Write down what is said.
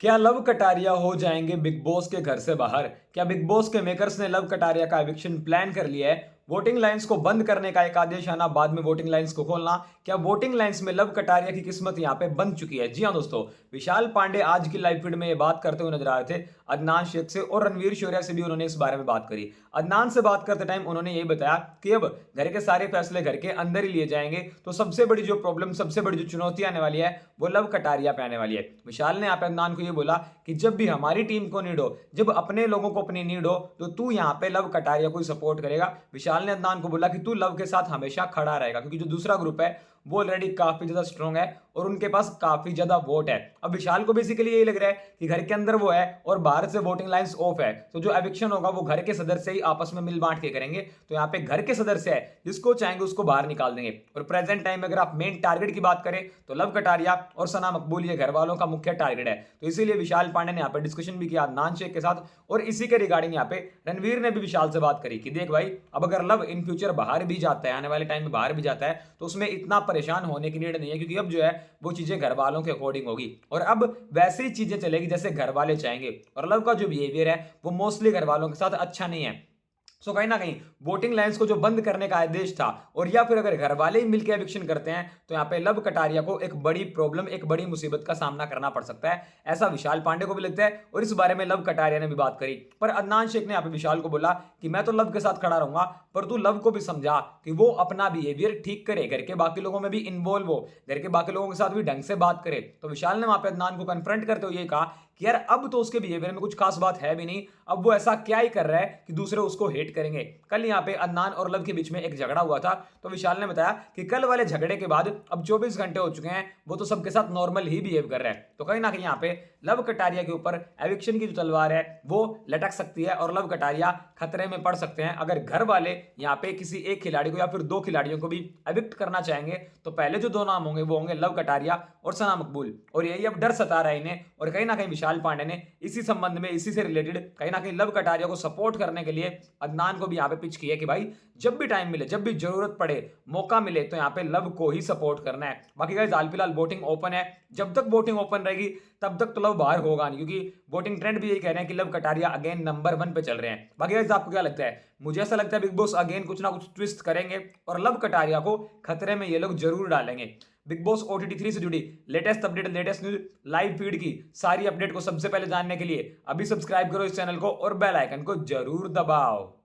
क्या लव कटारिया हो जाएंगे बिग बॉस के घर से बाहर? क्या बिग बॉस के मेकर्स ने लव कटारिया का एविक्शन प्लान कर लिया है? वोटिंग लाइंस को बंद करने का एक आदेश आना, बाद में वोटिंग लाइंस को खोलना। क्या वोटिंग लाइंस में लव कटारिया की किस्मत यहां पे बन चुकी है? जी हां दोस्तों, विशाल पांडे आज की लाइव फीड में ये बात करते हुए नजर आ रहे थे। अदनान शेख से और रणवीर शौर्या से भी उन्होंने इस बारे में बात करी। अदनान से बात करते टाइम उन्होंने ये बताया कि अब घर के सारे फैसले घर के अंदर ही लिए जाएंगे, तो सबसे बड़ी जो प्रॉब्लम, सबसे बड़ी जो चुनौती आने वाली है वो लव कटारिया पे आने वाली है। विशाल ने यहाँ पे अदनान को ये बोला कि जब भी हमारी टीम को नीड हो, जब अपने लोगों को अपनी नीड हो, तो तू यहाँ पे लव कटारिया को सपोर्ट करेगा। विशाल ने अदनान को बोला कि तू लव के साथ हमेशा खड़ा रहेगा, क्योंकि जो दूसरा ग्रुप है वो ऑलरेडी काफी ज्यादा स्ट्रॉन्ग है और उनके पास काफी ज्यादा वोट है। अब विशाल को बेसिकली यही लग रहा है कि घर के अंदर वो है और बाहर से वोटिंग लाइंस ऑफ है, तो जो एविक्शन होगा वो घर के सदस्य ही आपस में मिल बांट के करेंगे। तो यहाँ पे घर के सदस्य है, जिसको चाहेंगे उसको बाहर निकाल देंगे। और प्रेजेंट टाइम में अगर आप मेन टारगेट की बात करें तो लव कटारिया और सना मकबूल ये घर वालों का मुख्य टारगेट है। तो इसीलिए विशाल पांडे ने यहाँ पे डिस्कशन भी किया अदनान शेख के साथ, और इसी के रिगार्डिंग यहाँ पे रणवीर ने भी विशाल से बात करी कि देख भाई, अब अगर लव इन फ्यूचर बाहर भी जाता है, आने वाले टाइम में बाहर भी जाता है, तो उसमें इतना परेशान होने की नीड नहीं है, क्योंकि अब जो है वो चीजें घर वालों के अकॉर्डिंग होगी और अब वैसे ही चीजें चलेगी जैसे घर वाले चाहेंगे। और लव का जो बिहेवियर है वो मोस्टली घर वालों के साथ अच्छा नहीं है। सो कहीं ना कहीं वोटिंग लाइंस को जो बंद करने का आदेश था, और या फिर अगर घर वाले ही मिलकर एविक्शन करते हैं, तो यहाँ पे लव कटारिया को एक बड़ी प्रॉब्लम, एक बड़ी मुसीबत का सामना करना पड़ सकता है। ऐसा विशाल पांडे को भी लगता है और इस बारे में लव कटारिया ने भी बात करी। पर अदनान शेख ने यहाँ पे विशाल को बोला कि मैं तो लव के साथ खड़ा रहूंगा, पर तू लव को भी समझा कि वो अपना बिहेवियर ठीक करे, घर के बाकी लोगों में भी इन्वॉल्व हो, घर के बाकी लोगों के साथ भी ढंग से बात करे। तो विशाल ने वहां पे अदनान को कन्फ्रंट करते हुए ये कहा कि यार अब तो उसके बिहेवियर में कुछ खास बात है भी नहीं, अब वो ऐसा क्या ही कर रहा है कि दूसरे उसको हेट करेंगे। कल यहाँ पे अदनान और लव के बीच में एक झगड़ा हुआ था, तो विशाल ने बताया कि कल वाले झगड़े के बाद अब 24 घंटे हो चुके हैं, वो तो सबके साथ नॉर्मल ही बिहेव कर रहा है। तो कहीं ना कहीं यहाँ पे लव कटारिया के ऊपर एविक्शन की जो तलवार है वो लटक सकती है और लव कटारिया खतरे में पड़ सकते हैं। अगर घर वाले यहाँ पे किसी एक खिलाड़ी को या फिर दो खिलाड़ियों को भी एविक्ट करना चाहेंगे, तो पहले जो दो नाम होंगे वो होंगे लव कटारिया और सना मकबूल। और यही अब डर सता रहा है इन्हें, और कहीं ना कहीं विशाल पांडे ने इसी संबंध में, इसी से रिलेटेड कहीं ना कहीं लव कटारिया को सपोर्ट करने के लिए अदनान को भी यहाँ पे पिच किया कि भाई जब भी टाइम मिले, जब भी जरूरत पड़े, मौका मिले, तो यहाँ पे लव को ही सपोर्ट करना है। बाकी गाइस हाल फिलहाल वोटिंग ओपन है, जब तक वोटिंग ओपन रहेगी तब तक तो लव बाहर होगा नहीं, क्योंकि वोटिंग ट्रेंड भी यही कह रहे हैं कि लव कटारिया अगेन नंबर 1 पे चल रहे हैं। बाकी गाइस आपको क्या लगता है? मुझे ऐसा लगता है बिग बॉस अगेन कुछ ना कुछ ट्विस्ट करेंगे और लव कटारिया को खतरे में ये लोग जरूर डालेंगे। बिग बॉस OTT 3 से जुड़ी latest update, latest news, live feed की सारी अपडेट को सबसे पहले जानने के लिए अभी सब्सक्राइब करो इस चैनल को और बेल आइकन को जरूर दबाओ।